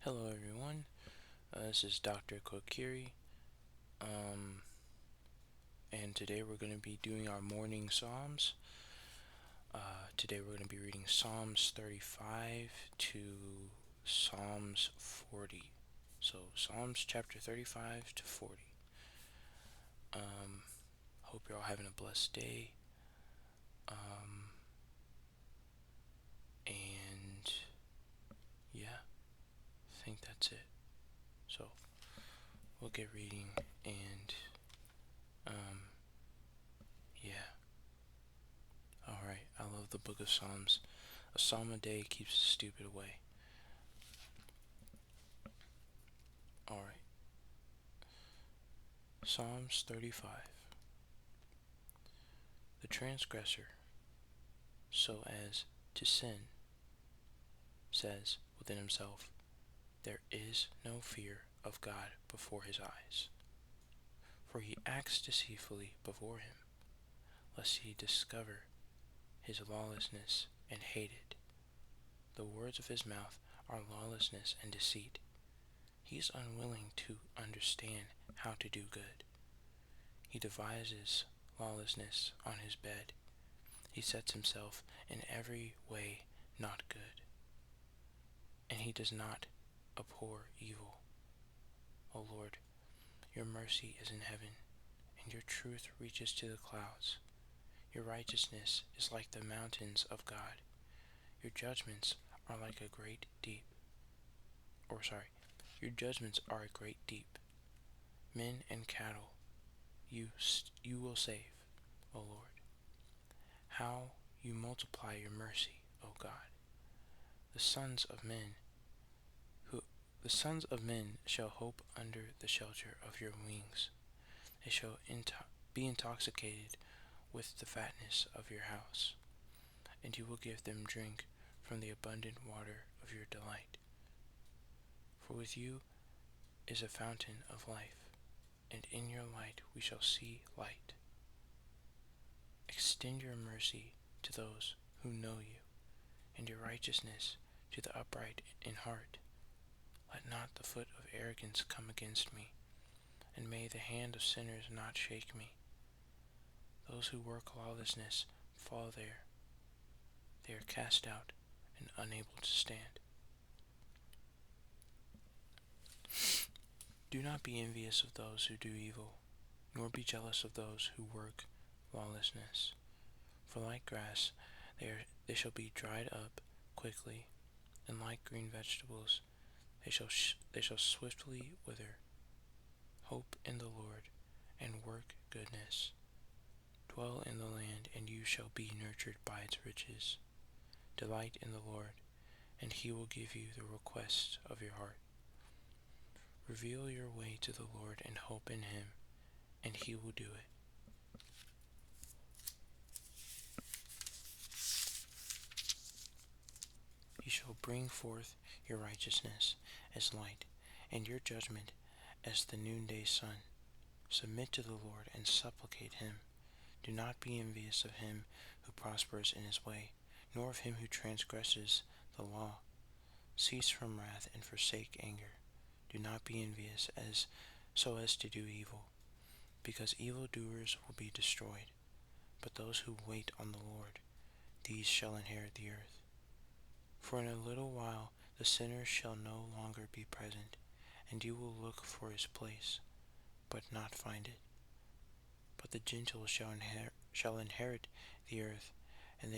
Hello, everyone. This is Dr. Kokiri, um, and today we're going to be doing our morning Psalms. Today we're going to be reading Psalms 35 to Psalms 40. So, Psalms chapter 35 to 40. Um, Hope you're all having a blessed day. And yeah, I think that's it. So, we'll get reading and um, yeah. Alright, I love the book of Psalms. A psalm a day keeps the stupid away. Alright, Psalms 35. The transgressor, so as to sin, says within himself, there is no fear of God before his eyes. For he acts deceitfully before him, lest he discover his lawlessness and hate it. The words of his mouth are lawlessness and deceit. He is unwilling to understand how to do good. He devises lawlessness on his bed. He sets himself in every way not good, and he does not abhor evil. O Lord, your mercy is in heaven, and your truth reaches to the clouds. Your righteousness is like the mountains of God. Your judgments are like a great deep. Your judgments are a great deep. Men and cattle you will save, O Lord. How you multiply your mercy, O God. The sons of men who the sons of men shall hope under the shelter of your wings. They shall be intoxicated with the fatness of your house, and you will give them drink from the abundant water of your delight. For with you is a fountain of life, and in your light we shall see light. Extend your mercy to those who know you, and your righteousness to the upright in heart. Let not the foot of arrogance come against me, and may the hand of sinners not shake me. Those who work lawlessness fall there. They are cast out and unable to stand. Do not be envious of those who do evil, nor be jealous of those who work lawlessness. For like grass they shall be dried up quickly, and like green vegetables they shall swiftly wither. Hope in the Lord, and work goodness. Dwell in the land, and you shall be nurtured by its riches. Delight in the Lord, and he will give you the requests of your heart. Reveal your way to the Lord and hope in him, and he will do it. He shall bring forth your righteousness as light, and your judgment as the noonday sun. Submit to the Lord and supplicate him. Do not be envious of him who prospers in his way, nor of him who transgresses the law. Cease from wrath and forsake anger. Do not be envious so as to do evil, because evildoers will be destroyed. But those who wait on the Lord, these shall inherit the earth. For in a little while the sinner shall no longer be present, and you will look for his place, but not find it. But the gentle shall inherit the earth, and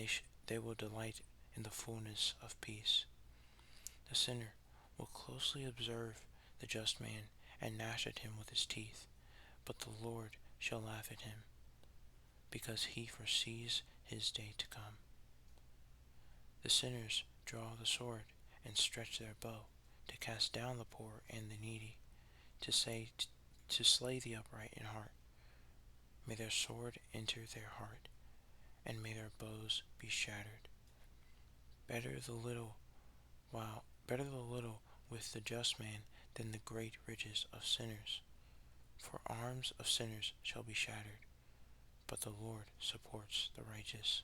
they will delight in the fullness of peace. The sinner will closely observe the just man, and gnash at him with his teeth, but the Lord shall laugh at him, because he foresees his day to come. The sinners draw the sword and stretch their bow, to cast down the poor and the needy, to slay the upright in heart. May their sword enter their heart, and may their bows be shattered. Better the little with the just man than the great riches of sinners. For arms of sinners shall be shattered, but the Lord supports the righteous.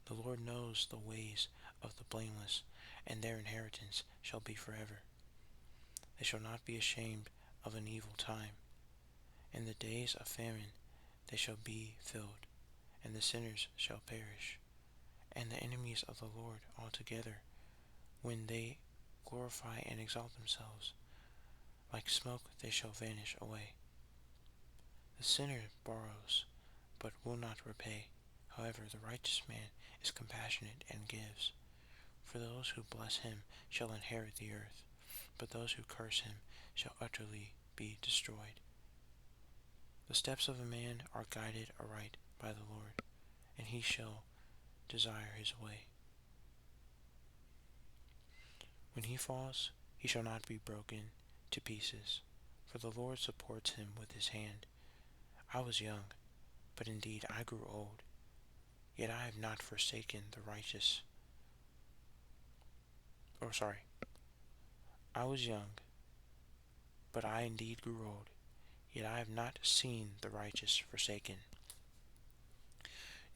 The Lord knows the ways of the blameless, and their inheritance shall be forever. They shall not be ashamed of an evil time. In the days of famine they shall be filled, and the sinners shall perish, and the enemies of the Lord altogether, when they glorify and exalt themselves. Like smoke they shall vanish away. The sinner borrows, but will not repay. However, the righteous man is compassionate and gives. For those who bless him shall inherit the earth, but those who curse him shall utterly be destroyed. The steps of a man are guided aright by the Lord, and he shall desire his way. When he falls, he shall not be broken to pieces, for the Lord supports him with his hand. I was young, but indeed I grew old, yet I have not forsaken the righteous. I was young, but I indeed grew old, yet I have not seen the righteous forsaken,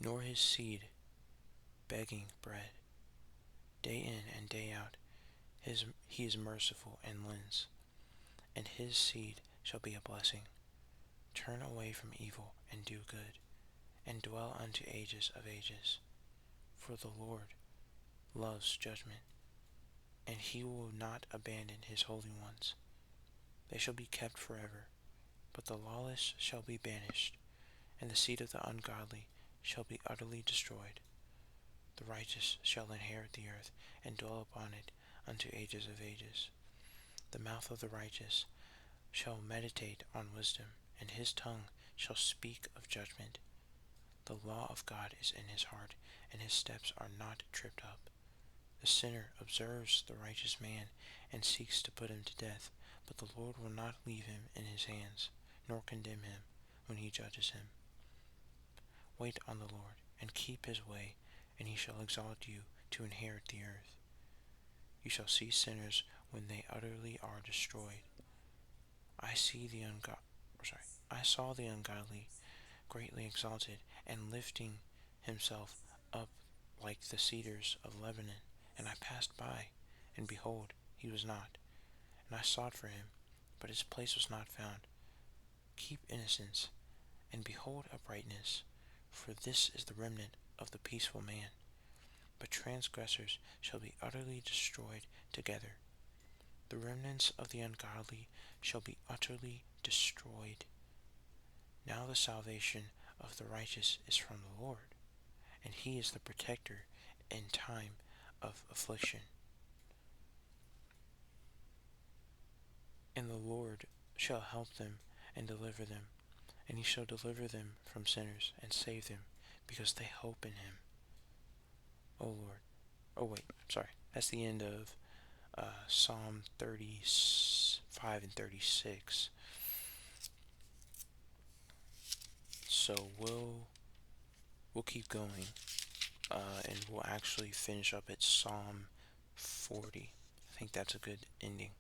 nor his seed begging bread. Day in and day out he is merciful and lends, and his seed shall be a blessing. Turn away from evil and do good, and dwell unto ages of ages. For the Lord loves judgment, and he will not abandon his holy ones. They shall be kept forever, but the lawless shall be banished, and the seed of the ungodly shall be utterly destroyed. The righteous shall inherit the earth, and dwell upon it unto ages of ages. The mouth of the righteous shall meditate on wisdom, and his tongue shall speak of judgment. The law of God is in his heart, and his steps are not tripped up. The sinner observes the righteous man, and seeks to put him to death, but the Lord will not leave him in his hands, nor condemn him when he judges him. Wait on the Lord, and keep his way, and he shall exalt you to inherit the earth. You shall see sinners when they utterly are destroyed. I saw the ungodly greatly exalted, and lifting himself up like the cedars of Lebanon. And I passed by, and behold, he was not. And I sought for him, but his place was not found. Keep innocence, and behold uprightness, for this is the remnant of the peaceful man. But transgressors shall be utterly destroyed together. The remnants of the ungodly shall be utterly destroyed. Now the salvation of the righteous is from the Lord, and he is the protector in time of affliction. And the Lord shall help them and deliver them, and he shall deliver them from sinners and save them, because they hope in him. O Lord. Oh wait, sorry. That's the end of Psalm 35 and 36. So we'll keep going, and we'll actually finish up at Psalm 40. I think that's a good ending,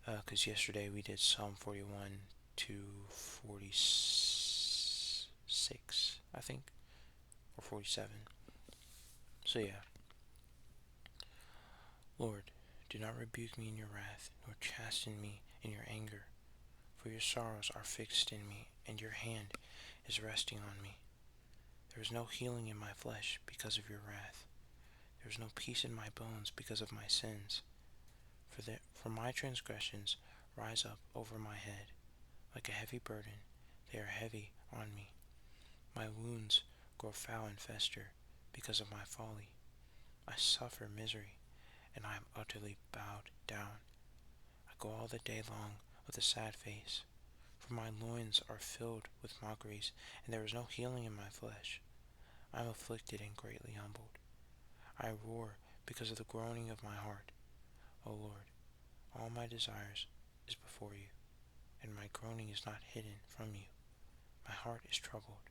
because yesterday we did Psalm 41 to 46, I think, or 47. So yeah. Lord, do not rebuke me in your wrath, nor chasten me in your anger. For your sorrows are fixed in me, and your hand is resting on me. There is no healing in my flesh because of your wrath. There is no peace in my bones because of my sins. For my transgressions rise up over my head. Like a heavy burden, they are heavy on me. My wounds grow foul and fester because of my folly. I suffer misery, and I am utterly bowed down. I go all the day long with a sad face, for my loins are filled with mockeries, and there is no healing in my flesh. I am afflicted and greatly humbled. I roar because of the groaning of my heart. O Lord, all my desires is before you, and my groaning is not hidden from you. My heart is troubled,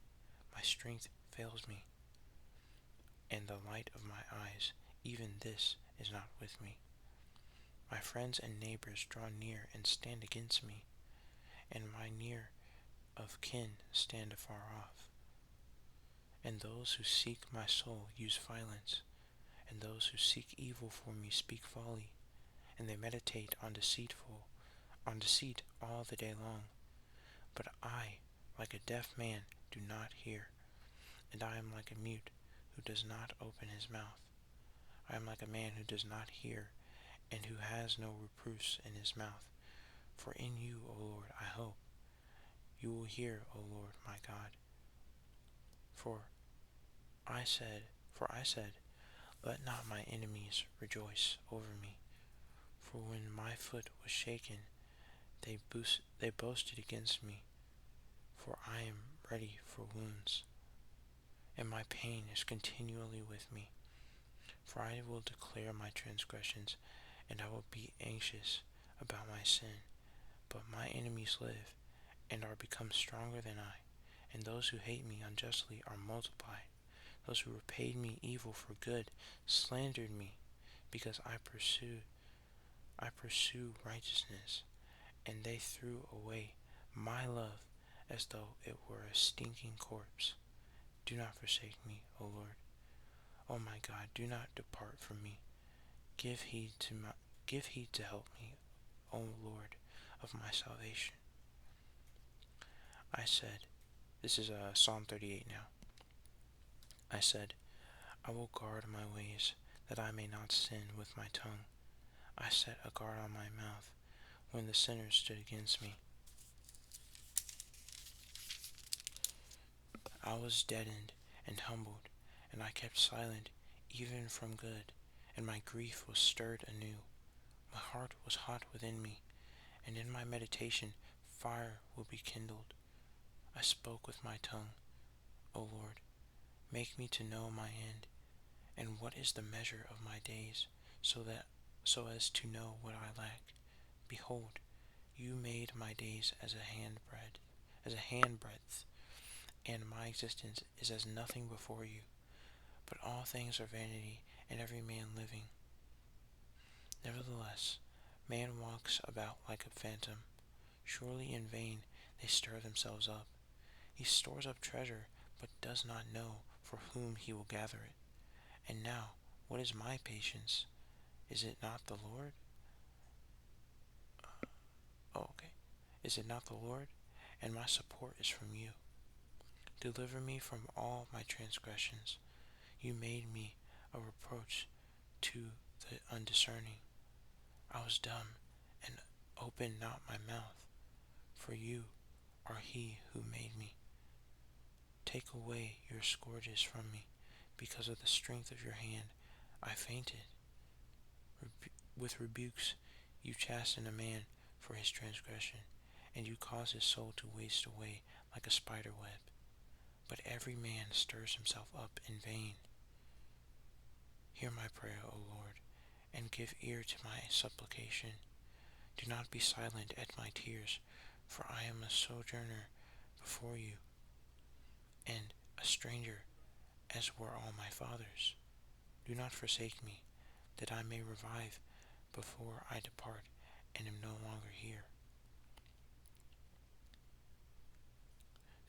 my strength fails me, and the light of my eyes, even this is not with me. My friends and neighbors draw near and stand against me, and my near of kin stand afar off. And those who seek my soul use violence, and those who seek evil for me speak folly, and they meditate on deceit all the day long. But I, like a deaf man, do not hear, and I am like a mute who does not open his mouth. I am like a man who does not hear, and who has no reproofs in his mouth. For in you, O Lord, I hope. You will hear, O Lord my God. For for I said, let not my enemies rejoice over me. For when my foot was shaken, they boasted against me. For I am ready for wounds, and my pain is continually with me. For I will declare my transgressions, and I will be anxious about my sin. But my enemies live, and are become stronger than I, and those who hate me unjustly are multiplied. Those who repaid me evil for good slandered me, because I pursue righteousness, and they threw away my love as though it were a stinking corpse. Do not forsake me, O Lord. O my God, do not depart from me. Give heed to help me, O Lord of my salvation. I said, this is Psalm 38 now. I said, I will guard my ways, that I may not sin with my tongue. I set a guard on my mouth when the sinners stood against me. I was deadened and humbled, and I kept silent even from good, and my grief was stirred anew. My heart was hot within me, and in my meditation fire will be kindled. I spoke with my tongue, O Lord, make me to know my end, and what is the measure of my days, so as to know what I lack. Behold, you made my days as a handbreadth, and my existence is as nothing before you. But all things are vanity, and every man living. Nevertheless, man walks about like a phantom. Surely in vain they stir themselves up. He stores up treasure, but does not know for whom he will gather it. And now, what is my patience? Is it not the Lord? Oh, okay. Is it not the Lord? And my support is from you. Deliver me from all my transgressions. You made me a reproach to the undiscerning. I was dumb and opened not my mouth, for you are he who made me. Take away your scourges from me. Because of the strength of your hand, I fainted. With rebukes you chasten a man for his transgression, and you cause his soul to waste away like a spider web. But every man stirs himself up in vain. Hear my prayer, O Lord, and give ear to my supplication. Do not be silent at my tears, for I am a sojourner before you, and a stranger as were all my fathers. Do not forsake me, that I may revive before I depart and am no longer here.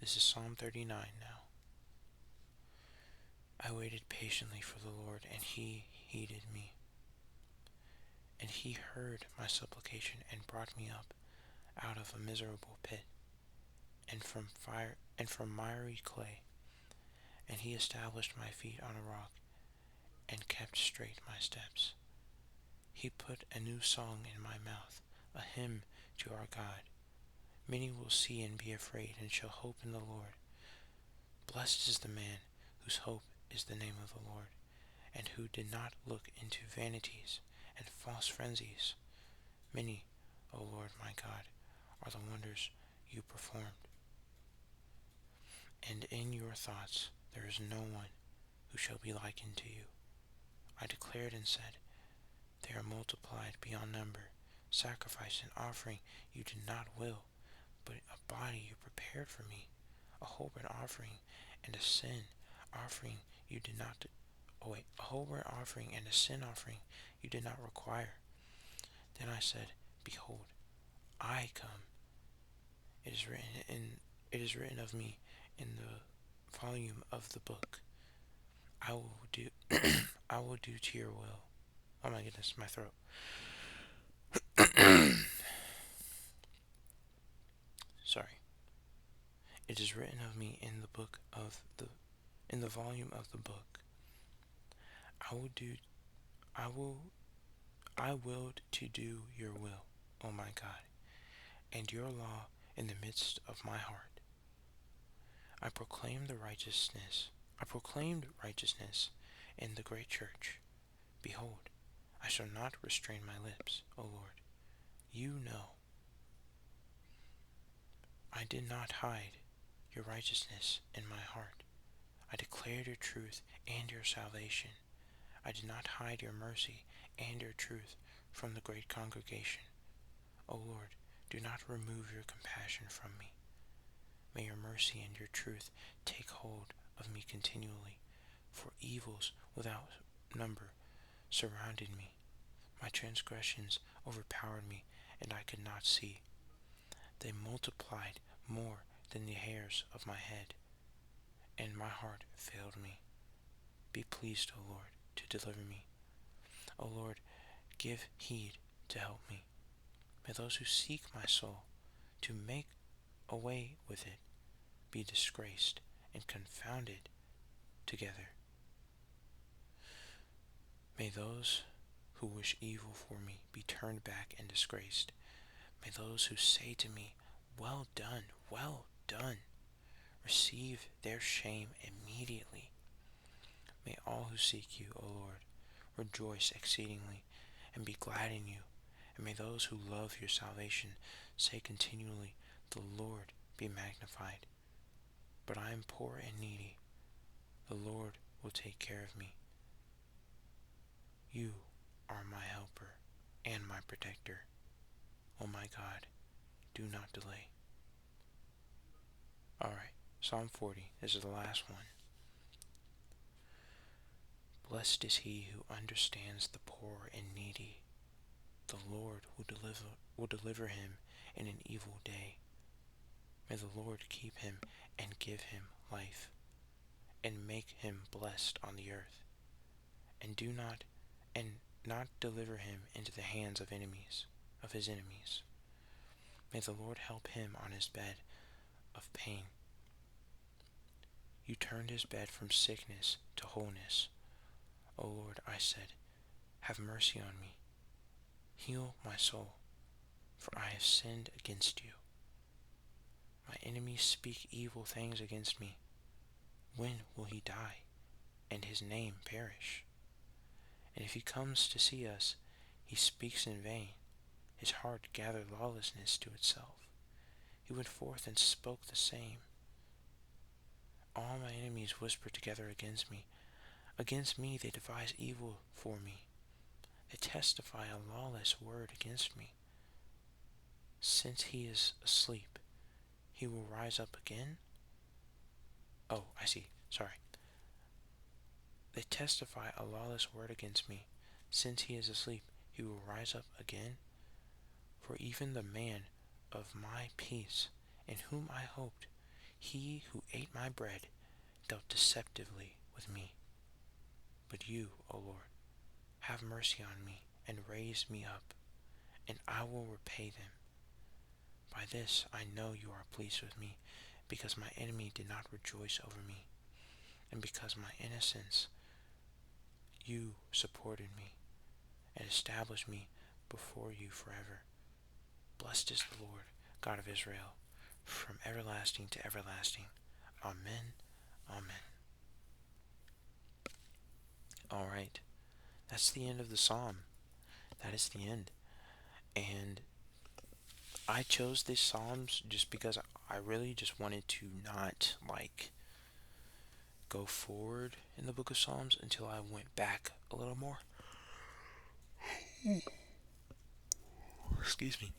This is Psalm 39 now. I waited patiently for the Lord, and he heeded me. And he heard my supplication and brought me up out of a miserable pit, and from miry clay. And he established my feet on a rock, and kept straight my steps. He put a new song in my mouth, a hymn to our God. Many will see and be afraid, and shall hope in the Lord. Blessed is the man whose hope is the name of the Lord, and who did not look into vanities and false frenzies. Many, O Lord my God, are the wonders you performed, and in your thoughts there is no one who shall be likened to you. I declared and said, they are multiplied beyond number. Sacrifice and offering you did not will, but a body you prepared for me. A whole burnt offering and a sin offering you did not. A whole burnt offering and a sin offering you did not require. Then I said, behold, I come. It is written of me in the volume of the book. I will do to your will. Oh my goodness, my throat. It is written of me in the book of the in the volume of the book. I will do I will I willed to do your will, O my God, and your law in the midst of my heart. I proclaimed righteousness. I proclaimed righteousness in the great church. Behold, I shall not restrain my lips, O Lord. You know. I did not hide your righteousness in my heart. I declared your truth and your salvation. I did not hide your mercy and your truth from the great congregation. O Lord, do not remove your compassion from me. May your mercy and your truth take hold of me continually, for evils without number surrounded me. My transgressions overpowered me, and I could not see. They multiplied more than the hairs of my head, and my heart failed me. Be pleased, O Lord, to deliver me. O Lord, give heed to help me. May those who seek my soul to make away with it be disgraced and confounded together. May those who wish evil for me be turned back and disgraced. May those who say to me, well done, receive their shame immediately. May all who seek you, O Lord, rejoice exceedingly and be glad in you. And may those who love your salvation say continually, the Lord be magnified. But I am poor and needy. The Lord will take care of me. You are my helper and my protector. O my God, do not delay. Alright, Psalm 40. This is the last one. Blessed is he who understands the poor and needy. The Lord will deliver him in an evil day. May the Lord keep him and give him life, and make him blessed on the earth, and not deliver him into the hands of his enemies. May the Lord help him on his bed of pain. You turned his bed from sickness to wholeness. O Lord, I said, have mercy on me. Heal my soul, for I have sinned against you. My enemies speak evil things against me. When will he die, and his name perish? And if he comes to see us, he speaks in vain. His heart gathered lawlessness to itself. He went forth and spoke the same. All my enemies whisper together against me. Against me they devise evil for me. They testify a lawless word against me. Since he is asleep, he will rise up again? Oh, I see. Sorry. They testify a lawless word against me. Since he is asleep, he will rise up again? For even the man of my peace, in whom I hoped, he who ate my bread, dealt deceptively with me. But you, O Lord, have mercy on me, and raise me up, and I will repay them. By this I know you are pleased with me, because my enemy did not rejoice over me, and because my innocence you supported me, and established me before you forever. Blessed is the Lord, God of Israel, from everlasting to everlasting. Amen. Amen. Alright, that's the end of the psalm. That is the end. And I chose these psalms just because I really just wanted to not go forward in the book of Psalms until I went back a little more. Excuse me.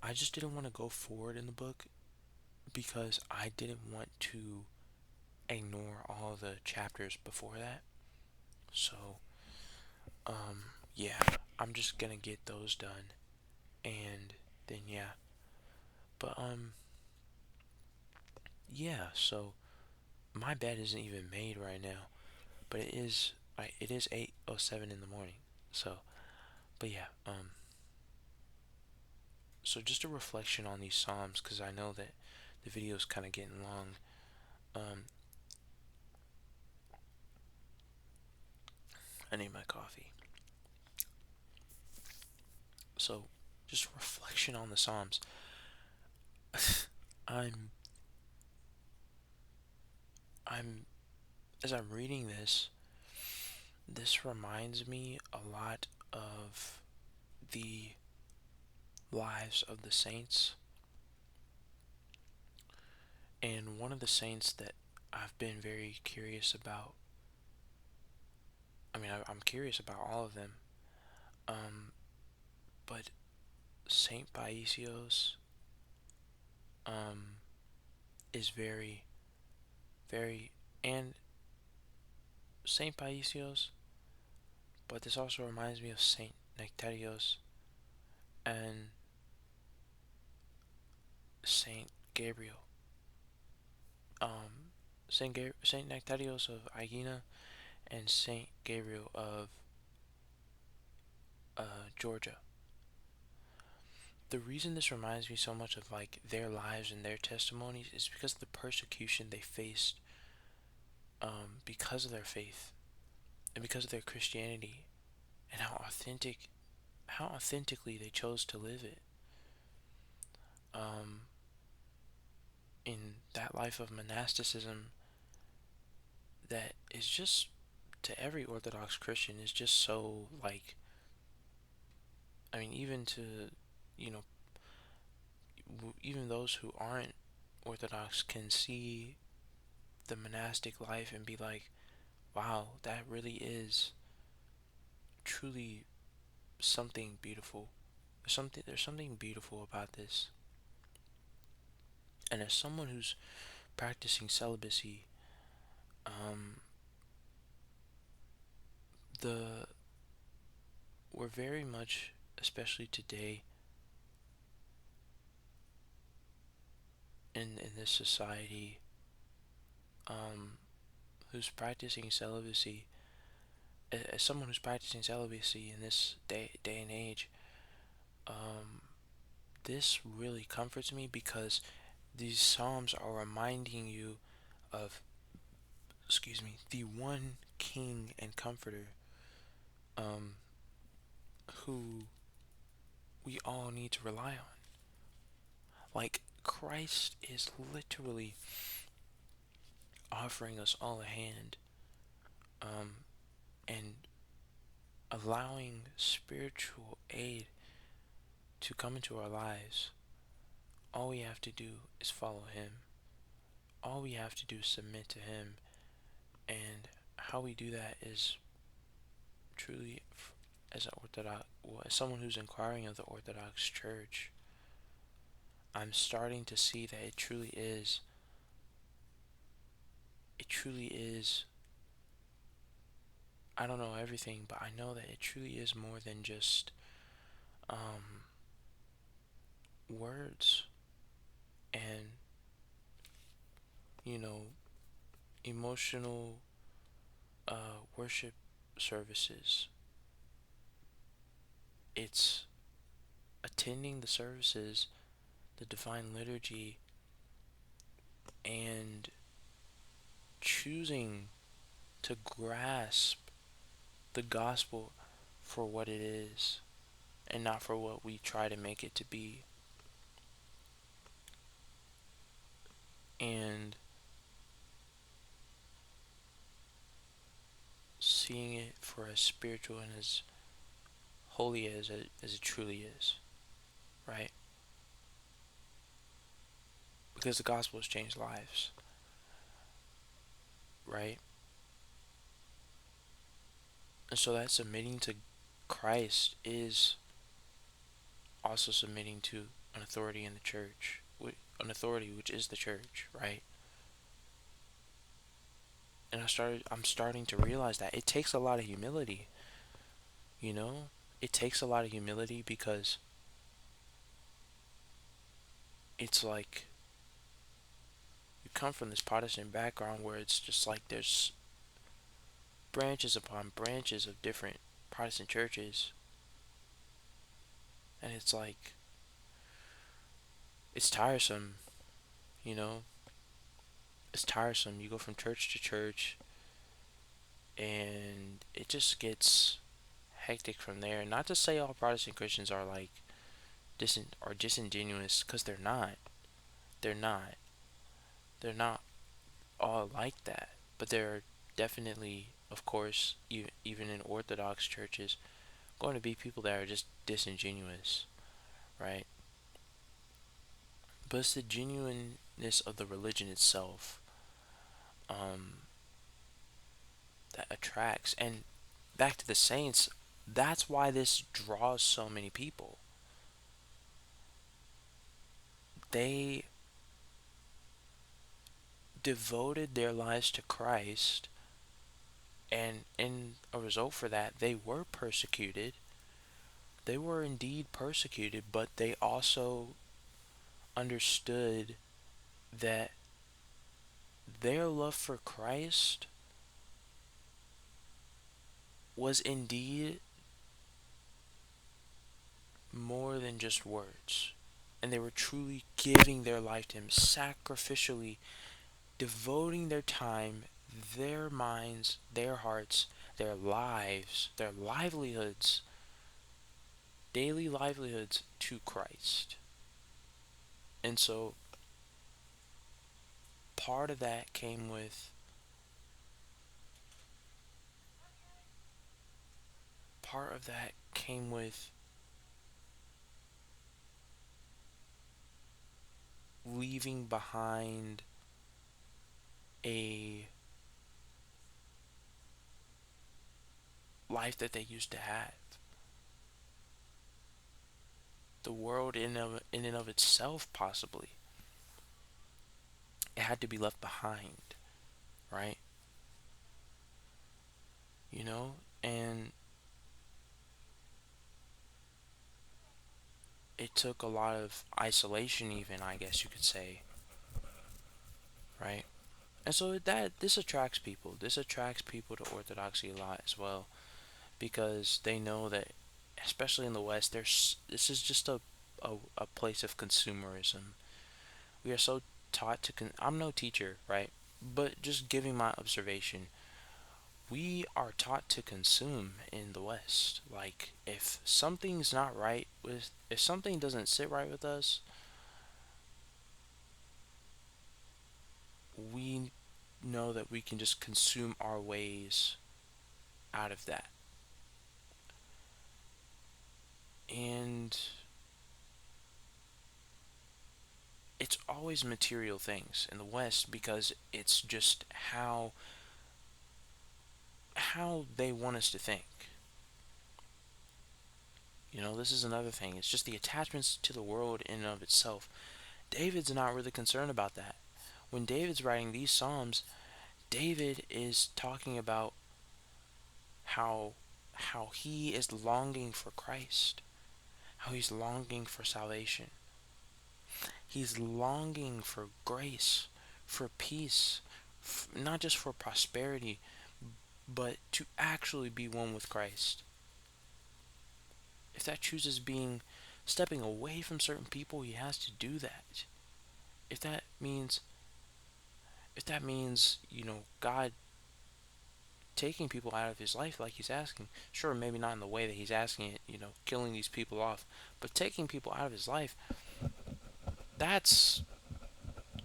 I just didn't want to go forward in the book because I didn't want to ignore all the chapters before that. So, yeah, I'm just gonna get those done, and then yeah. But yeah. So my bed isn't even made right now, but it is 8:07 in the morning. So, but yeah. So just a reflection on these psalms, because I know that the video's kind of getting long. Um, I need my coffee. So, just reflection on the Psalms. I'm, I'm, as I'm reading this reminds me a lot of the lives of the saints. And one of the saints that I've been very curious about, I'm curious about all of them, um, but Saint Paisios um, is very, very, and Saint Paisios, but this also reminds me of Saint Nectarios and Saint Gabriel. Saint Nectarios of Aegina and Saint Gabriel of Georgia. The reason this reminds me so much of like their lives and their testimonies is because of the persecution they faced because of their faith and because of their Christianity and how authentically they chose to live it. Um, in that life of monasticism that is just to every Orthodox Christian is just so like even to you know even those who aren't Orthodox can see the monastic life and be like, wow, that really is truly something beautiful. There's something beautiful about this. And as someone who's practicing celibacy, um, the we're very much, especially today in this society, um, who's practicing celibacy, as someone who's practicing celibacy in this day and age, um, this really comforts me because these psalms are reminding you of, excuse me, the one King and Comforter, um, who we all need to rely on. Like Christ is literally offering us all a hand, um, and allowing spiritual aid to come into our lives. All we have to do is follow Him. All we have to do is submit to Him. And how we do that is truly, as an Orthodox, well, as someone who's inquiring of the Orthodox Church, I'm starting to see that it truly is, I don't know everything, but I know that it truly is more than just um, words and, you know, emotional worship services. It's attending the services, the divine liturgy, and choosing to grasp the gospel for what it is and not for what we try to make it to be. And seeing it for as spiritual and as holy as it truly is, right? Because the gospel has changed lives, right? And so that submitting to Christ is also submitting to an authority in the church, an authority which is the church, right? And I'm starting to realize that it takes a lot of humility, you know? It takes a lot of humility because it's like you come from this Protestant background where it's just like there's branches upon branches of different Protestant churches, and it's like it's tiresome, You know, it's tiresome. You go from church to church, and it just gets hectic from there. Not to say all Protestant Christians are like disingenuous, because they're not. They're not. They're not all like that. But there are definitely, of course, even in Orthodox churches, going to be people that are just disingenuous, right? But it's the genuineness of the religion itself, um, that attracts. And back to the saints, that's why this draws so many people. They devoted their lives to Christ, and in a result for that, they were persecuted. They were indeed persecuted, but they also understood that their love for Christ was indeed more than just words. And they were truly giving their life to Him, sacrificially devoting their time, their minds, their hearts, their lives, their livelihoods, daily livelihoods to Christ. And so part of that came with part of that came with leaving behind a life that they used to have. The world in and of itself, possibly, it had to be left behind, right? You know, and it took a lot of isolation, even, I guess you could say, right? And so that this attracts people. This attracts people to orthodoxy a lot as well, because they know that, especially in the West, there's this is just a place of consumerism. We are so taught to. I'm no teacher, right? But just giving my observation, we are taught to consume in the West. Like, if something's not right with, if something doesn't sit right with us, we know that we can just consume our ways out of that. And it's always material things in the West, because it's just how they want us to think. You know, this is another thing. It's just the attachments to the world in and of itself. David's not really concerned about that. When David's writing these psalms, David is talking about how how he is longing for Christ, how he's longing for salvation. He's longing for grace, for peace, not just for prosperity, but to actually be one with Christ. If that chooses being stepping away from certain people, he has to do that. If that means God taking people out of his life like he's asking, sure, maybe not in the way that he's asking it, killing these people off, but taking people out of his life, that's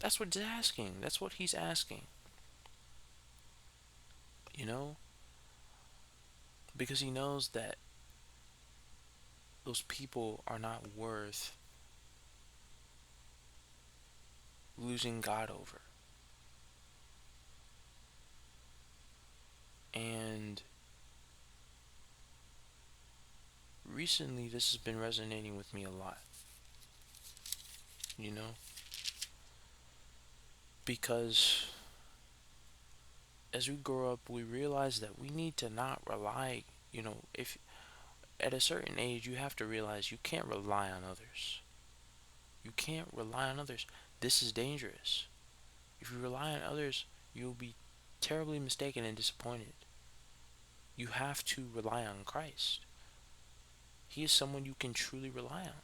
that's what he's asking. That's what he's asking. You know, because he knows that those people are not worth losing God over. And recently this has been resonating with me a lot, you know, because as we grow up, we realize that we need to not rely, if at a certain age you have to realize you can't rely on others. You can't rely on others. This is dangerous. If you rely on others, you'll be terribly mistaken and disappointed. You have to rely on Christ. He is someone you can truly rely on.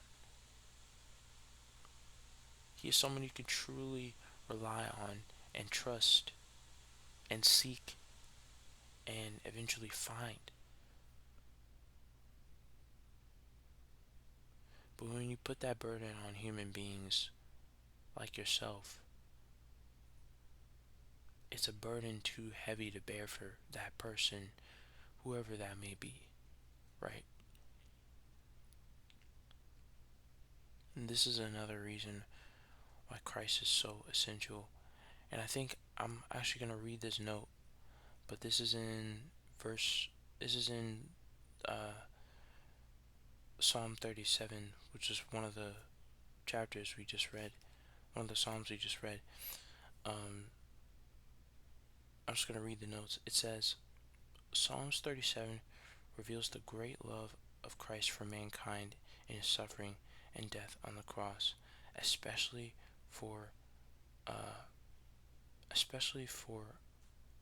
He is someone you can truly rely on and trust and seek and eventually find. But when you put that burden on human beings like yourself, it's a burden too heavy to bear for that person, whoever that may be, right? And this is another reason why Christ is so essential. And I think I'm actually going to read this note, but this is in verse, this is in uh, Psalm 37, which is one of the chapters we just read, one of the Psalms we just read. Um, I'm just going to read the notes. It says, Psalms 37 reveals the great love of Christ for mankind in his suffering and death on the cross, especially for, uh, especially for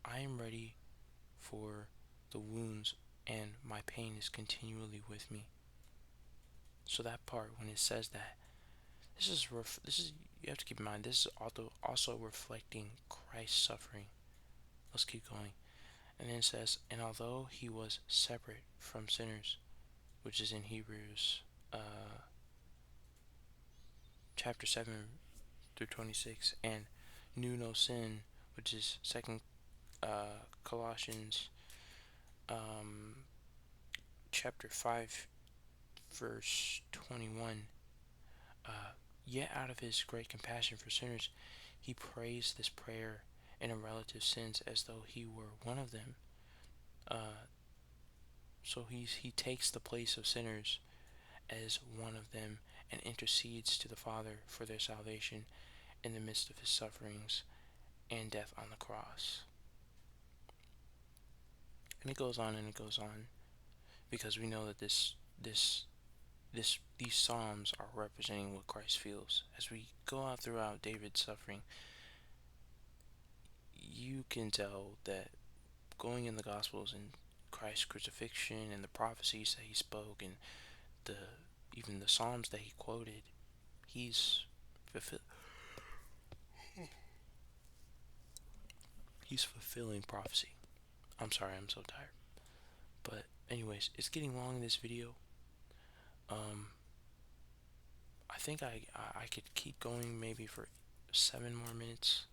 I am ready for the wounds and my pain is continually with me. So that part when it says that, this is you have to keep in mind this is also reflecting Christ's suffering. Let's keep going. And then it says, and although he was separate from sinners, which is in Hebrews chapter 7 through 26, and knew no sin, which is second Colossians chapter 5 verse 21. Yet out of his great compassion for sinners, he prays this prayer in a relative's sins as though he were one of them. Uh, so he takes the place of sinners as one of them and intercedes to the Father for their salvation in the midst of his sufferings and death on the cross. And it goes on and it goes on because we know that these psalms are representing what Christ feels. As we go out throughout David's suffering, you can tell that going in the Gospels and Christ's crucifixion and the prophecies that he spoke and the even the psalms that he quoted, he's fulfill, he's fulfilling prophecy. I'm sorry, I'm so tired. But anyways, it's getting long in this video. Um, I think I could keep going maybe for 7 more minutes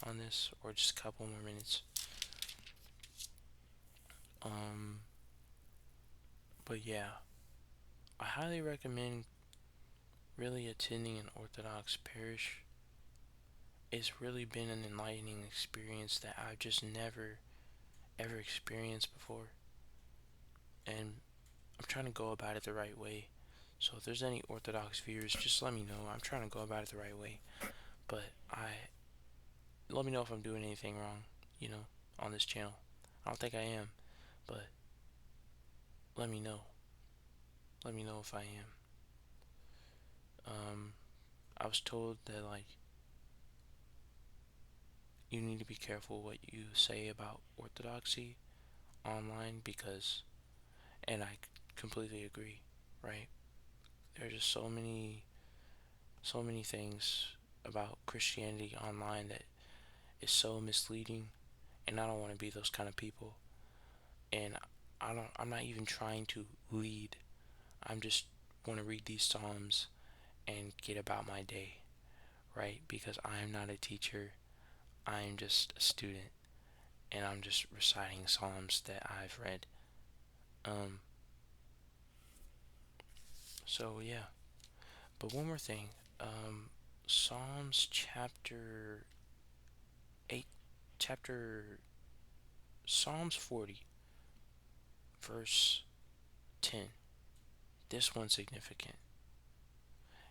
on this, or just a couple more minutes. Um, but yeah, I highly recommend really attending an Orthodox parish. It's really been an enlightening experience that I've just never ever experienced before, and I'm trying to go about it the right way. So if there's any Orthodox viewers, just let me know. I'm trying to go about it the right way, but let me know if I'm doing anything wrong, you know, on this channel. I don't think I am, but let me know. Let me know if I am. I was told that like you need to be careful what you say about orthodoxy online because, and I completely agree, right? There are just so many things about Christianity online that is so misleading, and I don't want to be those kind of people. And I'm not even trying to lead. I'm just want to read these psalms and get about my day, right? Because I am not a teacher. I am just a student, and I'm just reciting psalms that I've read. Um, so yeah. But one more thing. Um, Psalms chapter 8, chapter Psalms 40, verse 10. This one's significant.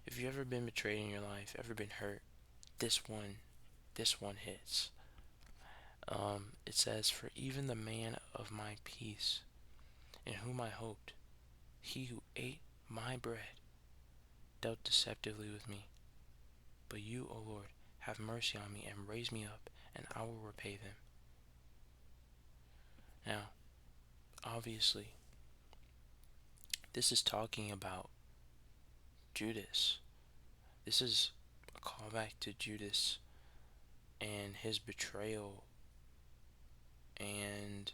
If you've ever been betrayed in your life, ever been hurt, this one hits. It says, "For even the man of my peace, in whom I hoped, he who ate my bread, dealt deceptively with me. But you, O Lord, have mercy on me and raise me up, and I will repay them." Now, obviously, this is talking about Judas. This is a callback to Judas and his betrayal and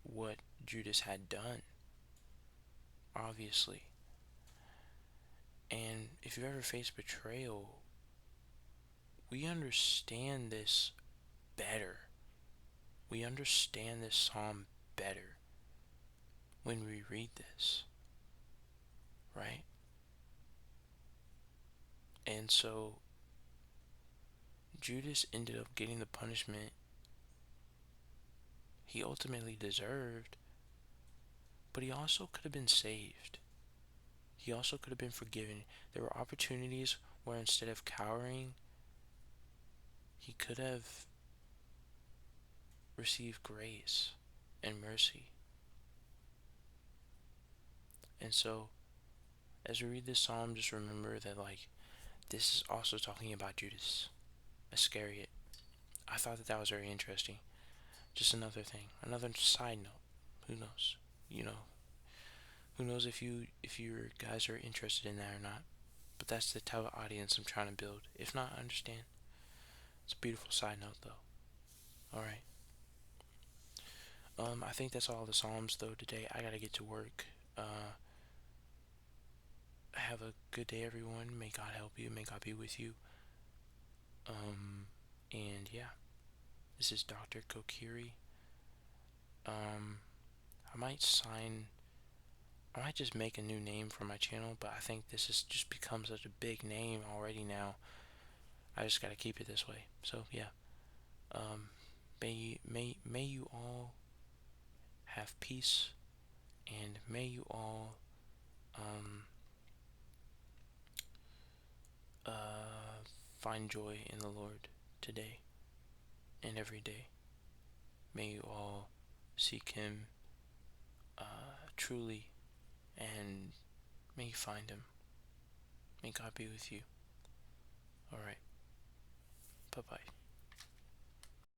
what Judas had done, obviously. And if you've ever faced betrayal, we understand this better. We understand this psalm better when we read this, right? And so Judas ended up getting the punishment he ultimately deserved, but he also could have been saved. He also could have been forgiven. There were opportunities where instead of cowering, he could have received grace and mercy. And so, as we read this psalm, just remember that, like, this is also talking about Judas Iscariot. I thought that that was very interesting. Just another thing, another side note. Who knows? You know, who knows if you guys are interested in that or not? But that's the type of audience I'm trying to build. If not, I understand. It's a beautiful side note, though. All right. I think that's all the psalms though today. I gotta get to work. Have a good day, everyone. May God help you. May God be with you. Um, and yeah, this is Dr. Kokiri. Um, I might sign. I might just make a new name for my channel, but I think this has just become such a big name already now. I just gotta keep it this way. So yeah. May you all have peace, and may you all um find joy in the Lord today and every day. May you all seek Him truly, and may you find Him. May God be with you. All right. Bye bye.